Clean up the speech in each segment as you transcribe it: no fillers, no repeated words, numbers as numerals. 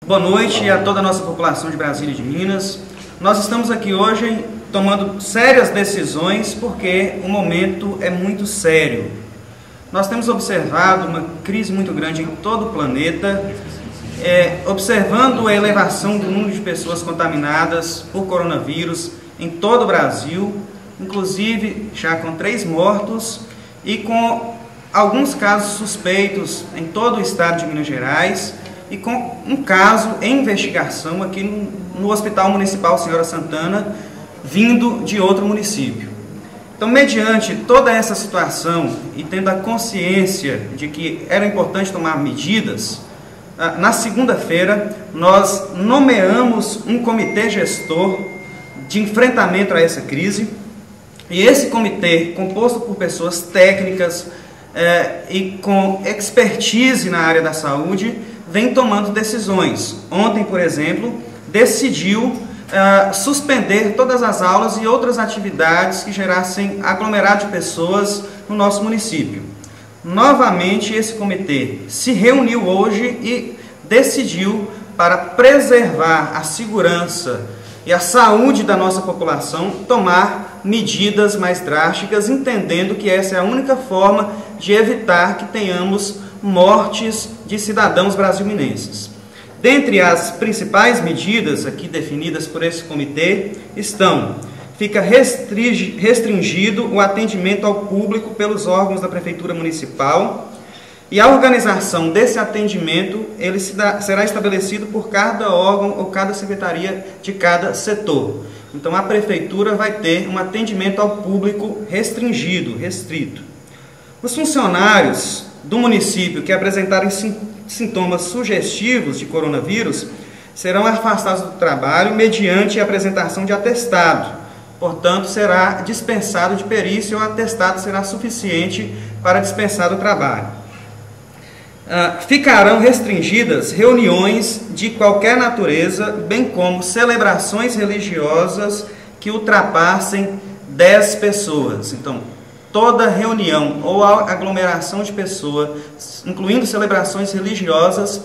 Boa noite a toda a nossa população de Brasília e de Minas. Nós estamos aqui hoje tomando sérias decisões porque o momento é muito sério. Nós temos observado uma crise muito grande em todo o planeta, observando a elevação do número de pessoas contaminadas por coronavírus em todo o Brasil, inclusive já com 3 mortos e com alguns casos suspeitos em todo o estado de Minas Gerais e com um caso em investigação aqui no Hospital Municipal Senhora Santana, vindo de outro município. Então, mediante toda essa situação e tendo a consciência de que era importante tomar medidas, na segunda-feira nós nomeamos um comitê gestor de enfrentamento a essa crise, e esse comitê, composto por pessoas técnicas e com expertise na área da saúde, vem tomando decisões. Ontem, por exemplo, decidiu suspender todas as aulas e outras atividades que gerassem aglomerado de pessoas no nosso município. Novamente, esse comitê se reuniu hoje e decidiu, para preservar a segurança e a saúde da nossa população, tomar medidas mais drásticas, entendendo que essa é a única forma de evitar que tenhamos mortes de cidadãos brasilienses. Dentre as principais medidas aqui definidas por esse comitê fica restringido o atendimento ao público pelos órgãos da Prefeitura Municipal, e a organização desse atendimento será estabelecido por cada órgão ou cada secretaria de cada setor. Então a Prefeitura vai ter um atendimento ao público restrito. Os funcionários do município que apresentarem sintomas sugestivos de coronavírus serão afastados do trabalho mediante a apresentação de atestado. Portanto, será dispensado de perícia ou atestado será suficiente para dispensar do trabalho. Ficarão restringidas reuniões de qualquer natureza, bem como celebrações religiosas que ultrapassem 10 pessoas. Então, toda reunião ou aglomeração de pessoas, incluindo celebrações religiosas,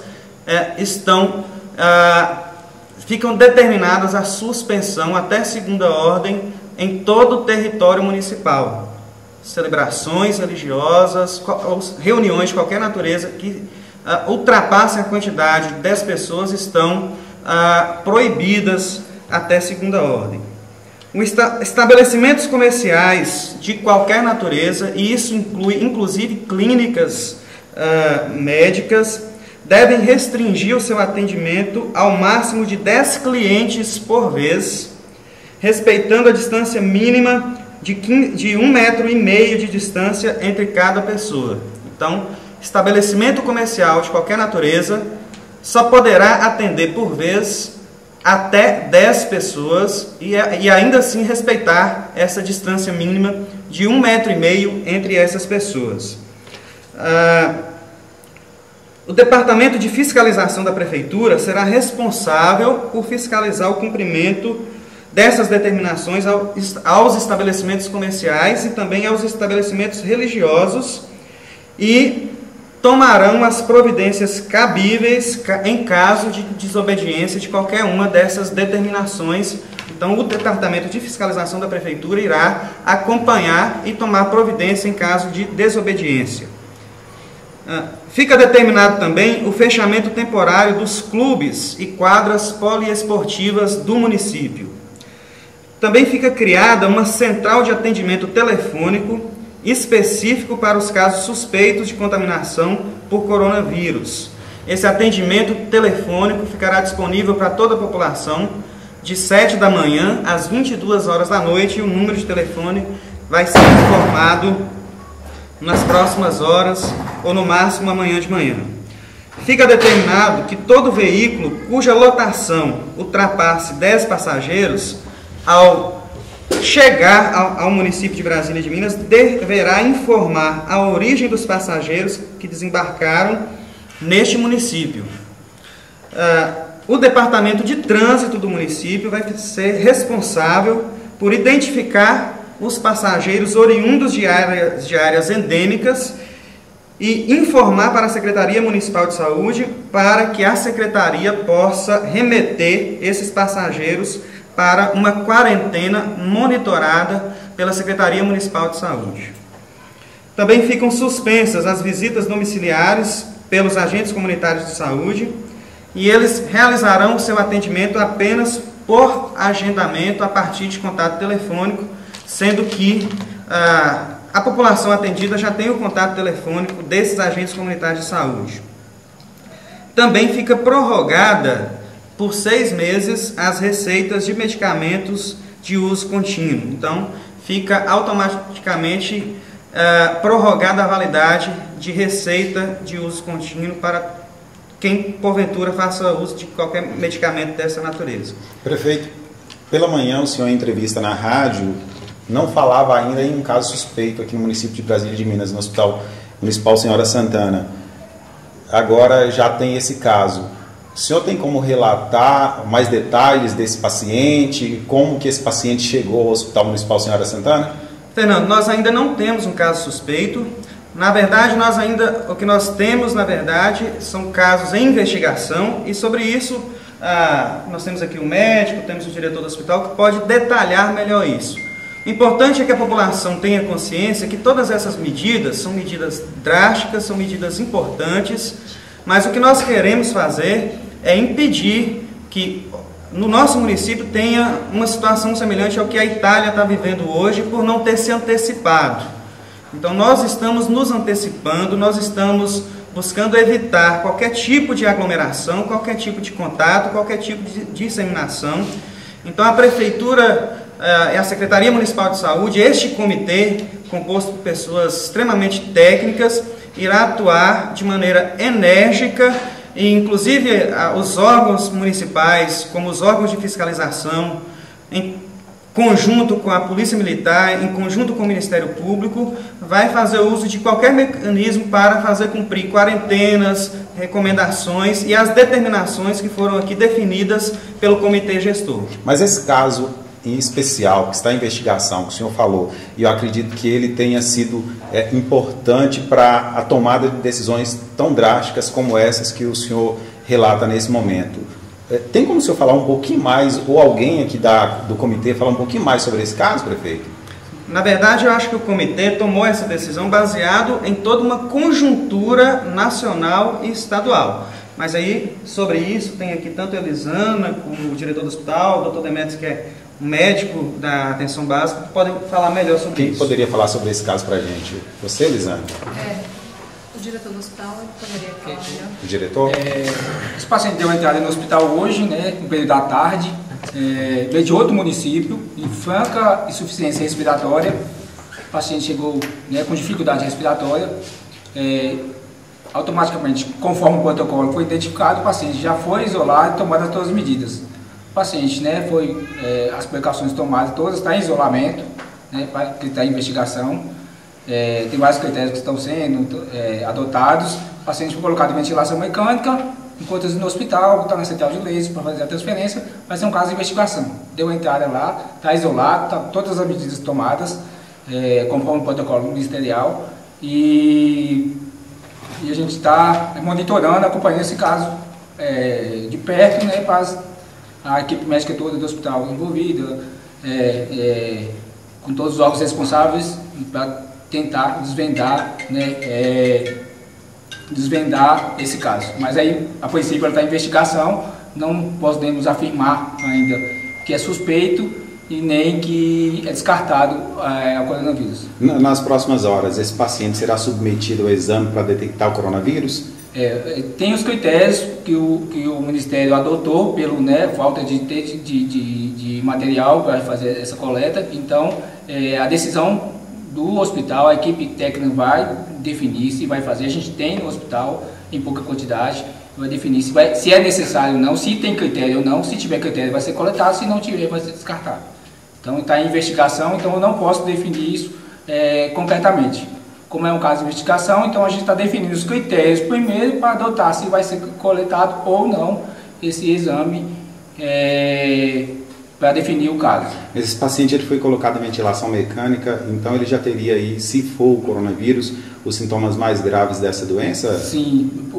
ficam determinadas a suspensão até segunda ordem em todo o território municipal. Celebrações religiosas, ou reuniões de qualquer natureza que ultrapassem a quantidade de 10 pessoas estão proibidas até segunda ordem. Estabelecimentos comerciais de qualquer natureza, e isso inclui inclusive clínicas médicas, devem restringir o seu atendimento ao máximo de 10 clientes por vez, respeitando a distância mínima de 1,5 metro de distância entre cada pessoa. Então, estabelecimento comercial de qualquer natureza só poderá atender por vez até 10 pessoas e ainda assim respeitar essa distância mínima de 1,5 metro entre essas pessoas. O Departamento de Fiscalização da Prefeitura será responsável por fiscalizar o cumprimento dessas determinações aos estabelecimentos comerciais e também aos estabelecimentos religiosos, e tomarão as providências cabíveis em caso de desobediência de qualquer uma dessas determinações. Então, o Departamento de Fiscalização da Prefeitura irá acompanhar e tomar providência em caso de desobediência. Fica determinado também o fechamento temporário dos clubes e quadras poliesportivas do município. Também fica criada uma central de atendimento telefônico específico para os casos suspeitos de contaminação por coronavírus. Esse atendimento telefônico ficará disponível para toda a população de 7 da manhã às 22 horas da noite, e o número de telefone vai ser informado nas próximas horas ou no máximo amanhã de manhã. Fica determinado que todo veículo cuja lotação ultrapasse 10 passageiros, ao chegar ao município de Brasília e de Minas, deverá informar a origem dos passageiros que desembarcaram neste município. O Departamento de Trânsito do município vai ser responsável por identificar os passageiros oriundos de áreas endêmicas e informar para a Secretaria Municipal de Saúde para que a Secretaria possa remeter esses passageiros para uma quarentena monitorada pela Secretaria Municipal de Saúde. Também ficam suspensas as visitas domiciliares pelos agentes comunitários de saúde e eles realizarão o seu atendimento apenas por agendamento a partir de contato telefônico, sendo que a população atendida já tem o contato telefônico desses agentes comunitários de saúde. Também fica prorrogada por 6 meses as receitas de medicamentos de uso contínuo. Então, fica automaticamente prorrogada a validade de receita de uso contínuo para quem, porventura, faça uso de qualquer medicamento dessa natureza. Prefeito, pela manhã o senhor em entrevista na rádio não falava ainda em um caso suspeito aqui no município de Brasília de Minas, no Hospital Municipal Senhora Santana. Agora já tem esse caso. O senhor tem como relatar mais detalhes desse paciente? Como que esse paciente chegou ao Hospital Municipal Senhora Santana? Fernando, nós ainda não temos um caso suspeito. Na verdade, o que nós temos, na verdade, são casos em investigação e sobre isso nós temos aqui o médico, temos o diretor do hospital que pode detalhar melhor isso. O importante é que a população tenha consciência que todas essas medidas são medidas drásticas, são medidas importantes, mas o que nós queremos fazer é impedir que no nosso município tenha uma situação semelhante ao que a Itália está vivendo hoje por não ter se antecipado. Então nós estamos nos antecipando, nós estamos buscando evitar qualquer tipo de aglomeração, qualquer tipo de contato, qualquer tipo de disseminação. Então a Prefeitura e a Secretaria Municipal de Saúde, este comitê, composto por pessoas extremamente técnicas, irá atuar de maneira enérgica e inclusive os órgãos municipais, como os órgãos de fiscalização, em conjunto com a Polícia Militar, em conjunto com o Ministério Público, vai fazer uso de qualquer mecanismo para fazer cumprir quarentenas, recomendações e as determinações que foram aqui definidas pelo Comitê Gestor. Mas esse caso em especial, que está em investigação, que o senhor falou, e eu acredito que ele tenha sido importante para a tomada de decisões tão drásticas como essas que o senhor relata nesse momento. Tem como o senhor falar um pouquinho mais, ou alguém aqui do comitê falar um pouquinho mais sobre esse caso, prefeito? Na verdade, eu acho que o comitê tomou essa decisão baseado em toda uma conjuntura nacional e estadual. Mas aí, sobre isso, tem aqui tanto a Elisana, como o diretor do hospital, o doutor Demetrios, que é um médico da atenção básica, que podem falar melhor sobre isso. Quem poderia falar sobre esse caso para a gente? Você, Elisana? O diretor do hospital poderia falar melhor. O diretor? Esse paciente deu entrada no hospital hoje, no período da tarde, veio de outro município, em franca insuficiência respiratória. O paciente chegou com dificuldade respiratória. Automaticamente, conforme o protocolo foi identificado, o paciente já foi isolado e tomado todas as medidas. O paciente, as precauções tomadas, todas, está em isolamento, que está em investigação. Tem vários critérios que estão sendo adotados. O paciente foi colocado em ventilação mecânica, enquanto no hospital, está na central de laser para fazer a transferência, vai ser um caso de investigação. Deu entrada lá, está isolado, tá todas as medidas tomadas, conforme o protocolo ministerial, e a gente está monitorando, acompanhando esse caso de perto, para a equipe médica toda do hospital envolvida, com todos os órgãos responsáveis, para tentar desvendar esse caso. Mas aí, a princípio, ela está em investigação, não podemos afirmar ainda que é suspeito e nem que é descartado o coronavírus. Nas próximas horas, esse paciente será submetido ao exame para detectar o coronavírus? Tem os critérios que o Ministério adotou pelo falta de material para fazer essa coleta. Então, a decisão do hospital, a equipe técnica vai definir se vai fazer. A gente tem no hospital em pouca quantidade, vai definir se é necessário ou não, se tem critério ou não. Se tiver critério vai ser coletado, se não tiver vai ser descartado. Então está em investigação, então eu não posso definir isso concretamente. Como é um caso de investigação, então a gente está definindo os critérios primeiro para adotar se vai ser coletado ou não esse exame para definir o caso. Esse paciente ele foi colocado em ventilação mecânica, então ele já teria aí, se for o coronavírus, os sintomas mais graves dessa doença? Sim,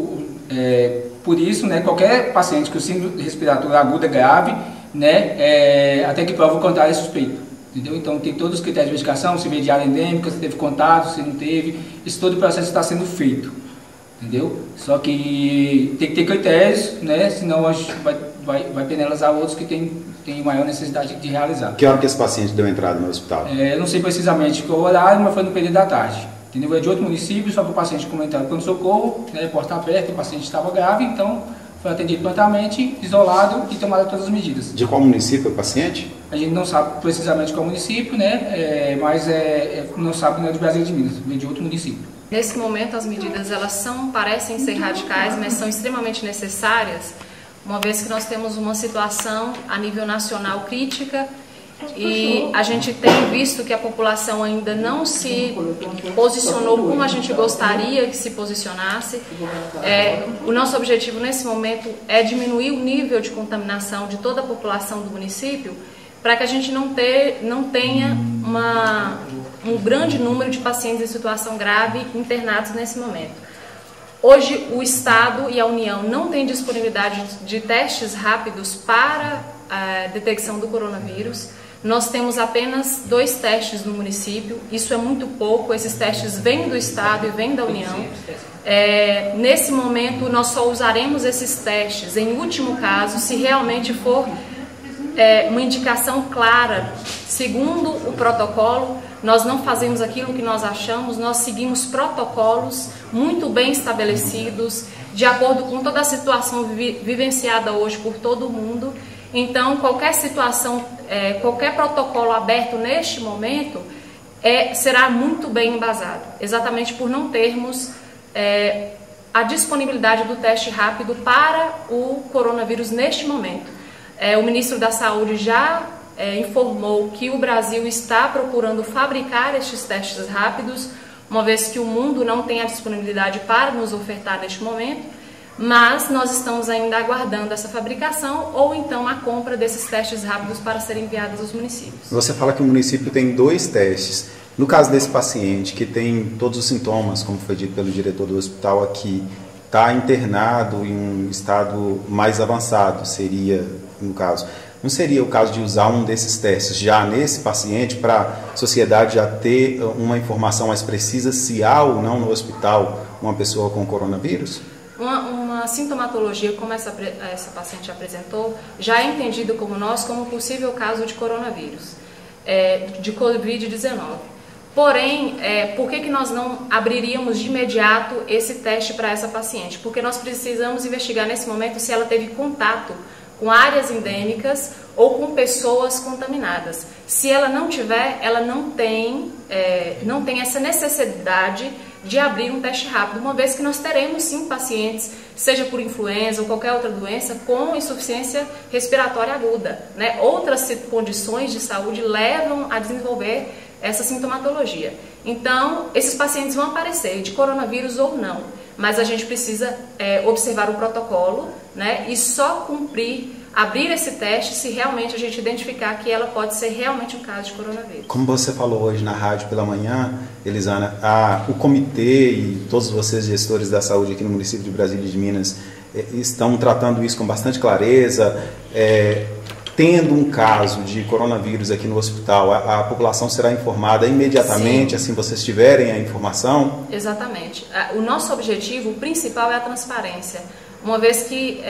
por isso, né, qualquer paciente com síndrome respiratória aguda grave, né, até que prova o contrário é suspeito. Entendeu? Então tem todos os critérios de investigação, se veio de área endêmica, se teve contato, se não teve, esse todo o processo está sendo feito. Entendeu? Só que tem que ter critérios, né, senão a gente vai penalizar outros que tem maior necessidade de realizar. Que hora que esse paciente deu entrada no hospital? Eu não sei precisamente qual horário, mas foi no período da tarde. Entendeu? É de outro município, só que o paciente comentou pelo socorro, né, porta aberta, o paciente estava grave, então foi atendido prontamente, isolado e tomado todas as medidas. De qual município é o paciente? A gente não sabe precisamente qual município, né, mas não sabe que não é de Brasília de Minas, é de outro município. Nesse momento as medidas parecem ser radicais, mas são extremamente necessárias, uma vez que nós temos uma situação a nível nacional crítica e a gente tem visto que a população ainda não se posicionou como a gente gostaria que se posicionasse. O nosso objetivo nesse momento é diminuir o nível de contaminação de toda a população do município para que a gente não tenha um grande número de pacientes em situação grave internados nesse momento. Hoje o Estado e a União não têm disponibilidade de testes rápidos para a detecção do coronavírus. Nós temos apenas 2 testes no município, isso é muito pouco, esses testes vêm do Estado e vêm da União. Nesse momento nós só usaremos esses testes em último caso, se realmente for uma indicação clara, segundo o protocolo. Nós não fazemos aquilo que nós achamos, nós seguimos protocolos muito bem estabelecidos, de acordo com toda a situação vivenciada hoje por todo mundo. Então, qualquer situação, qualquer protocolo aberto neste momento será muito bem embasado, exatamente por não termos a disponibilidade do teste rápido para o coronavírus neste momento. O ministro da Saúde já informou que o Brasil está procurando fabricar estes testes rápidos, uma vez que o mundo não tem a disponibilidade para nos ofertar neste momento, mas nós estamos ainda aguardando essa fabricação ou então a compra desses testes rápidos para serem enviados aos municípios. Você fala que o município tem 2 testes. No caso desse paciente que tem todos os sintomas, como foi dito pelo diretor do hospital aqui, está internado em um estado mais avançado, seria, no caso. Não seria o caso de usar um desses testes já nesse paciente para a sociedade já ter uma informação mais precisa se há ou não no hospital uma pessoa com coronavírus? Uma sintomatologia como essa paciente apresentou já é entendida como possível caso de coronavírus, de Covid-19. Porém, por que nós não abriríamos de imediato esse teste para essa paciente? Porque nós precisamos investigar nesse momento se ela teve contato com áreas endêmicas ou com pessoas contaminadas. Se ela não tiver, ela não tem essa necessidade de abrir um teste rápido, uma vez que nós teremos sim pacientes, seja por influenza ou qualquer outra doença, com insuficiência respiratória aguda, né? Outras condições de saúde levam a desenvolver essa sintomatologia. Então, esses pacientes vão aparecer de coronavírus ou não, mas a gente precisa observar o protocolo, né? E só abrir esse teste se realmente a gente identificar que ela pode ser realmente um caso de coronavírus. Como você falou hoje na rádio pela manhã, Elisana, o comitê e todos vocês gestores da saúde aqui no município de Brasília de Minas estão tratando isso com bastante clareza. Tendo um caso de coronavírus aqui no hospital, a população será informada imediatamente, sim, assim vocês tiverem a informação? Exatamente. O nosso objetivo principal é a transparência, uma vez que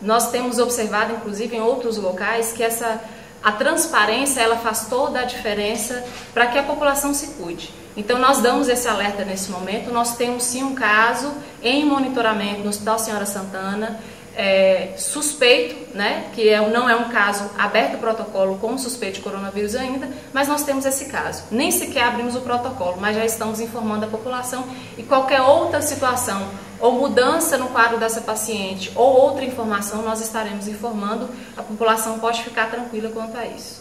nós temos observado, inclusive em outros locais, que a transparência ela faz toda a diferença para que a população se cuide. Então nós damos esse alerta nesse momento. Nós temos sim um caso em monitoramento no Hospital Senhora Santana, suspeito, né, que não é um caso aberto o protocolo com suspeito de coronavírus ainda, mas nós temos esse caso. Nem sequer abrimos o protocolo, mas já estamos informando a população, e qualquer outra situação ou mudança no quadro dessa paciente ou outra informação nós estaremos informando. A população pode ficar tranquila quanto a isso.